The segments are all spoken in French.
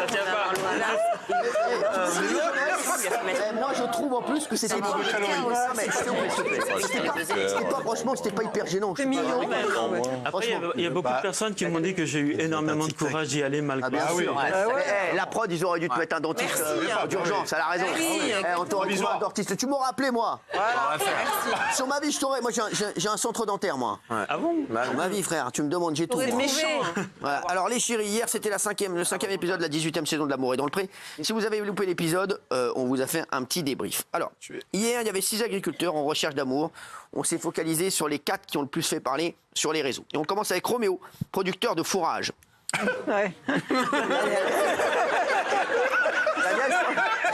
tient pas. Moi, je trouve en plus que c'était pas... Franchement, c'était pas hyper gênant. C'est mignon. Après, il y a beaucoup de personnes qui m'ont dit que j'ai eu énormément de courage d'y aller malgré. Bien sûr. La prod, ils auraient dû te mettre un dentiste d'urgence, elle a raison. On t'aurait trouvé un dentiste. Tu m'aurais appelé, moi. Sur ma vie, je t'aurais... Moi, j'ai un centre dentaire, moi. Ah bon? Ma vie, frère, tu me demandes, j'ai tout. C'est méchant. Voilà. Alors, les chéris, hier, c'était le 5e épisode de la 18e saison de L'amour est dans le pré. Si vous avez loupé l'épisode, on vous a fait un petit débrief. Alors, hier, il y avait 6 agriculteurs en recherche d'amour. On s'est focalisé sur les 4 qui ont le plus fait parler sur les réseaux. Et on commence avec Roméo, producteur de fourrage. Ouais.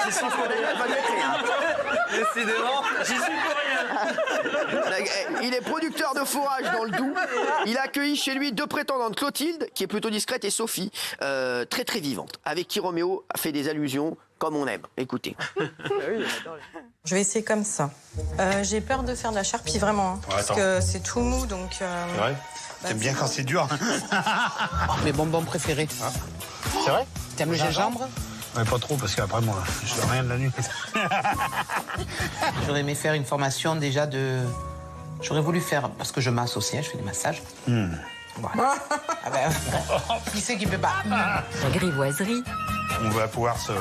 J'y suis pour Décidément, j'y suis pour rien. Il est producteur de fourrage dans le Doubs. Il a accueilli chez lui 2 prétendantes, Clotilde, qui est plutôt discrète, et Sophie, très très vivante, avec qui Roméo a fait des allusions comme on aime. Écoutez. Je vais essayer comme ça. J'ai peur de faire de la charpie, vraiment. Parce que c'est tout mou, donc... C'est vrai? T'aimes bien quand c'est dur? Mes bonbons préférés. C'est vrai? T'aimes le gingembre? Ouais, pas trop, parce qu'après, moi, je fais rien de la nuit. J'aurais aimé faire une formation déjà de... J'aurais voulu faire, parce que je masse aussi, je fais des massages. Voilà. Ah ben, qui c'est qui peut pas? La grivoiserie. On va pouvoir se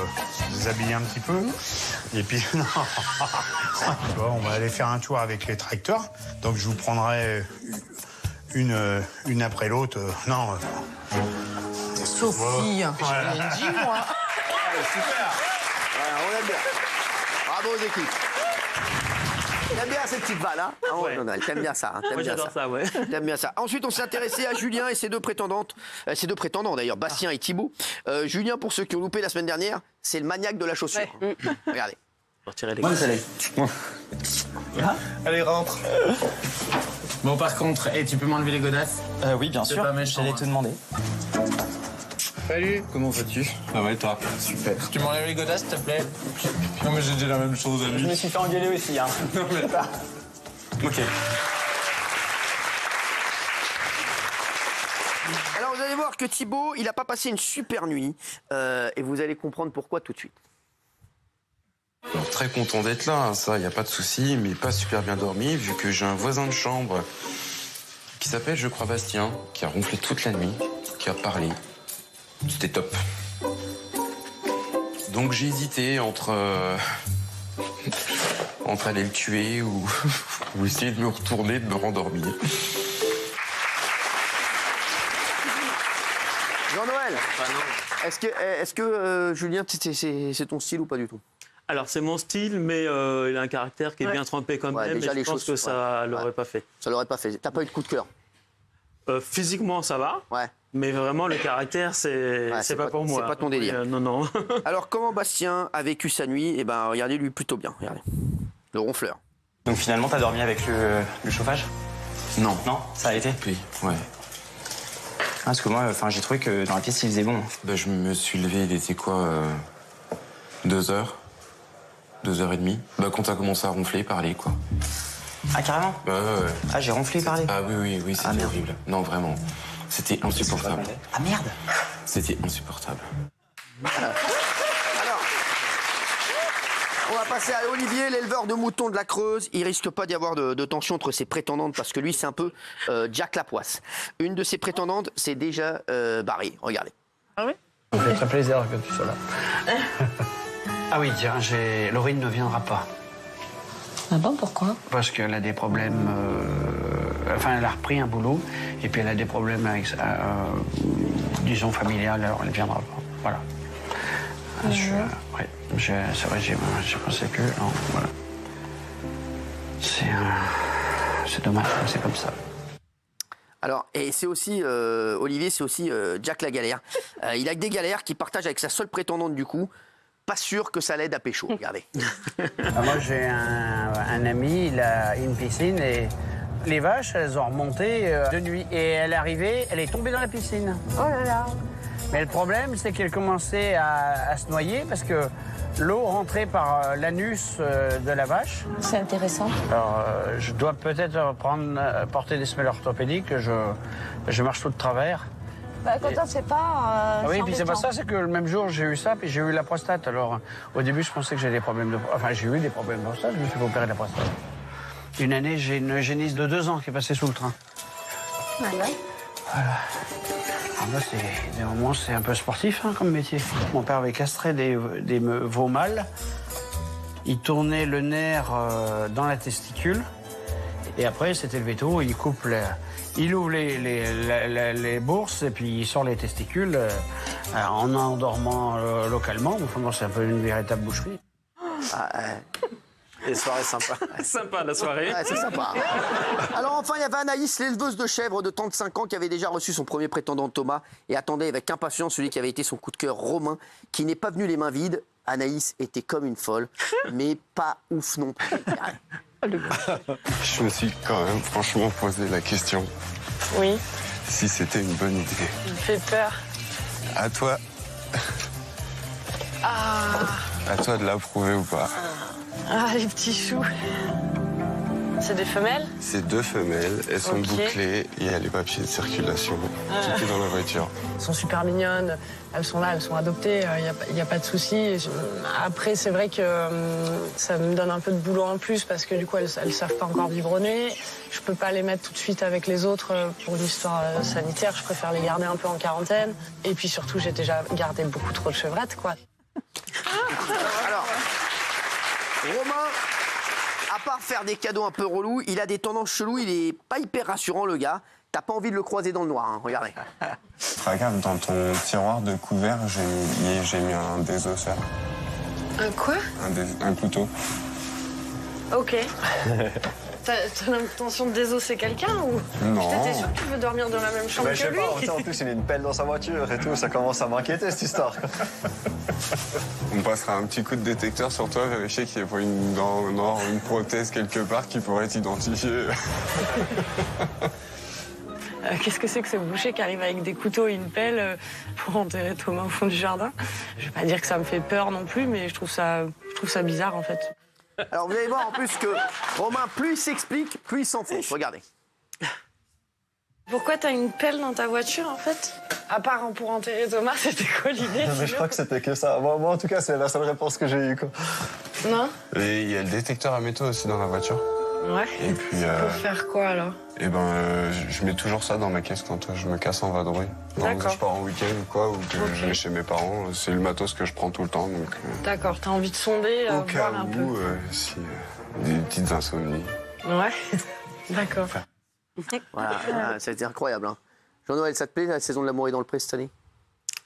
déshabiller un petit peu. Et puis, non. Bon, on va aller faire un tour avec les tracteurs. Donc, je vous prendrai une après l'autre. Non. Sophie, je l'ai dit, moi. Super. Voilà, on aime bien. Bravo aux équipes. T'aimes bien cette petite balle, hein? Ah ouais, Donald, t'aimes bien ça. Hein, Moi, j'adore ça, ouais. T'aimes bien ça. Ensuite, on s'est intéressé à Julien et ses 2 prétendantes. Ses 2 prétendants, d'ailleurs, Bastien et Thibaut. Julien, pour ceux qui ont loupé la semaine dernière, c'est le maniaque de la chaussure. Ouais. Regardez. Retirer les Allez, rentre. Bon, par contre, tu peux m'enlever les godasses? Oui, bien sûr. J'allais te demander. Salut. Comment vas-tu? Ah ouais, toi? Super. Tu m'enlèves les godasses, s'il te plaît? Non, mais j'ai dit la même chose à lui. Je me suis fait engueuler aussi, hein. Non, mais pas. Ok. Alors, vous allez voir que Thibaut, il n'a pas passé une super nuit. Et vous allez comprendre pourquoi tout de suite. Alors, très content d'être là, hein, ça, il n'y a pas de souci, mais pas super bien dormi, vu que j'ai un voisin de chambre qui s'appelle, je crois, Bastien, qui a ronflé toute la nuit, qui a parlé. C'était top. Donc j'ai hésité entre aller le tuer ou essayer de me retourner, de me rendormir. Jean-Noël, est-ce que Julien, c'est ton style ou pas du tout? Alors, c'est mon style, mais il a un caractère qui est bien trempé quand même. déjà, Et je pense que ça l'aurait pas fait. Ça l'aurait pas fait. T'as pas eu de coup de cœur? Physiquement, ça va. Ouais. Mais vraiment, le caractère, c'est pas pour moi. C'est pas ton délire. Non, non. Alors, comment Bastien a vécu sa nuit? Eh ben, regardez-lui plutôt bien. Regardez. Le ronfleur. Donc finalement, t'as dormi avec le chauffage? Non. Non? Ça a été? Oui, ouais. Parce que moi, j'ai trouvé que dans la pièce, il faisait bon. Bah, je me suis levé, il était quoi 2 heures 2h30. Bah, quand t'as commencé à ronfler, parler, quoi. Ah, carrément? Ouais. Ah, j'ai ronflé et parlé? Ah oui, c'était horrible. Non, vraiment. C'était insupportable. Ah, merde! C'était insupportable. Alors, on va passer à Olivier, l'éleveur de moutons de la Creuse. Il risque pas d'y avoir de tension entre ses prétendantes parce que lui, c'est un peu Jack Lapoisse. Une de ses prétendantes s'est déjà barrée. Regardez. Ah oui? Ça me fait très plaisir que tu sois là. Ah oui, tiens, Laurine ne viendra pas. Ah bon, pourquoi? Parce qu'elle a des problèmes... Enfin, elle a repris un boulot, et puis elle a des problèmes avec, disons, familiales, alors elle ne viendra pas. Voilà. C'est vrai, j'ai pensé que... Non, voilà. C'est dommage, c'est comme ça. Alors, et c'est aussi, Olivier, c'est aussi Jack la galère. Il a que des galères qu'il partage avec sa seule prétendante du coup. Pas sûr que ça l'aide à pécho, regardez. Moi, j'ai un ami, il a une piscine et les vaches, elles ont remonté de nuit. Et elle est arrivée, elle est tombée dans la piscine. Oh là là. Mais le problème, c'est qu'elle commençait à se noyer parce que l'eau rentrait par l'anus de la vache. C'est intéressant. Alors, je dois peut-être porter des semelles orthopédiques. Je marche tout de travers. Bah, quand on ne sait pas. Oui, puis c'est pas ça, c'est que le même jour, j'ai eu ça, puis j'ai eu la prostate. Alors, au début, je pensais que j'avais des problèmes de. Enfin, j'ai eu des problèmes de prostate, je me suis fait opérer de la prostate. Une année, j'ai une eugéniste de 2 ans qui est passée sous le train. Voilà. Alors là, des moments, c'est un peu sportif comme métier. Mon père avait castré des veaux mâles. Il tournait le nerf dans la testicule. Et après, c'était le veto, il coupe il ouvre les bourses et puis il sort les testicules en endormant localement. Enfin, bon, c'est un peu une véritable boucherie. Les soirées sympas. Sympa la soirée. Ouais, c'est sympa. Alors enfin, il y avait Anaïs, l'éleveuse de chèvres de 35 ans, qui avait déjà reçu son premier prétendant Thomas et attendait avec impatience celui qui avait été son coup de cœur Romain, qui n'est pas venu les mains vides. Anaïs était comme une folle, mais pas ouf non plus. Je me suis quand même franchement posé la question Oui, si c'était une bonne idée. il me fait peur. À toi. À toi de l'approuver ou pas. Ah, les petits choux. C'est des femelles? C'est 2 femelles, elles sont bouclées et il y a les papiers de circulation. Tout est dans la voiture. Elles sont super mignonnes, elles sont là, elles sont adoptées, il n'y a pas de souci. Après, c'est vrai que ça me donne un peu de boulot en plus parce que du coup, elles ne savent pas encore biberonner. Je ne peux pas les mettre tout de suite avec les autres pour une histoire sanitaire. Je préfère les garder un peu en quarantaine. Et puis surtout, j'ai déjà gardé beaucoup trop de chevrettes, quoi. Alors, Romain, à part faire des cadeaux un peu relous, il a des tendances cheloues, il est pas hyper rassurant le gars. T'as pas envie de le croiser dans le noir, hein. Regardez. Regarde, dans ton tiroir de couvert, j'ai mis un désosseur. Un quoi? Un couteau. Ok. T'as l'intention de désosser quelqu'un ou? Non. T'étais sûr que tu veux dormir dans la même chambre Je sais que lui? pas, en plus il a une pelle dans sa voiture et tout, ça commence à m'inquiéter cette histoire. On passera un petit coup de détecteur sur toi, vérifier qu'il n'y a pas une dent en or, une prothèse quelque part qui pourrait t'identifier. Qu'est-ce que c'est que ce boucher qui arrive avec des couteaux et une pelle pour enterrer Thomas au fond du jardin? Je vais pas dire que ça me fait peur non plus, mais je trouve ça bizarre en fait. Alors vous allez voir en plus que Romain, plus il s'explique, plus il s'enfonce. Regardez. Pourquoi t'as une pelle dans ta voiture en fait? À part pour enterrer Thomas, c'était quoi l'idée? Mais je crois que c'était que ça. Moi en tout cas, c'est la seule réponse que j'ai eue, quoi. Non? Et il y a le détecteur à métaux aussi dans la voiture. Ouais. Et puis. Pour faire quoi alors? Eh ben, je mets toujours ça dans ma caisse quand je me casse en vadrouille. Quand je pars en week-end ou quoi, ou que je vais chez mes parents, c'est le matos que je prends tout le temps. Donc, D'accord, t'as envie de sonder, au cas voir un peu. où, si des petites insomnies. Ouais, d'accord. Voilà, ça a été incroyable. Hein. Jean-Noël, ça te plaît la saison de l'amour est dans le pré cette année?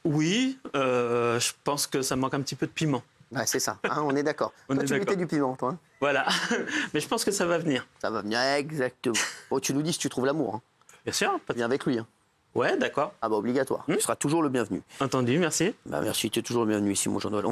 Oui, je pense que ça manque un petit peu de piment. Ouais, c'est ça, hein, on est d'accord. Toi, tu mettais du piment, toi. Hein. Voilà, mais je pense que ça va venir. Ça va venir, exactement. Bon, tu nous dis si tu trouves l'amour. Hein. Bien sûr. Viens avec lui. Hein. Ouais, d'accord. Ah bah obligatoire. Tu seras toujours le bienvenu. Entendu, merci. Bah merci, tu es toujours le bienvenu ici, mon Jean-Noël.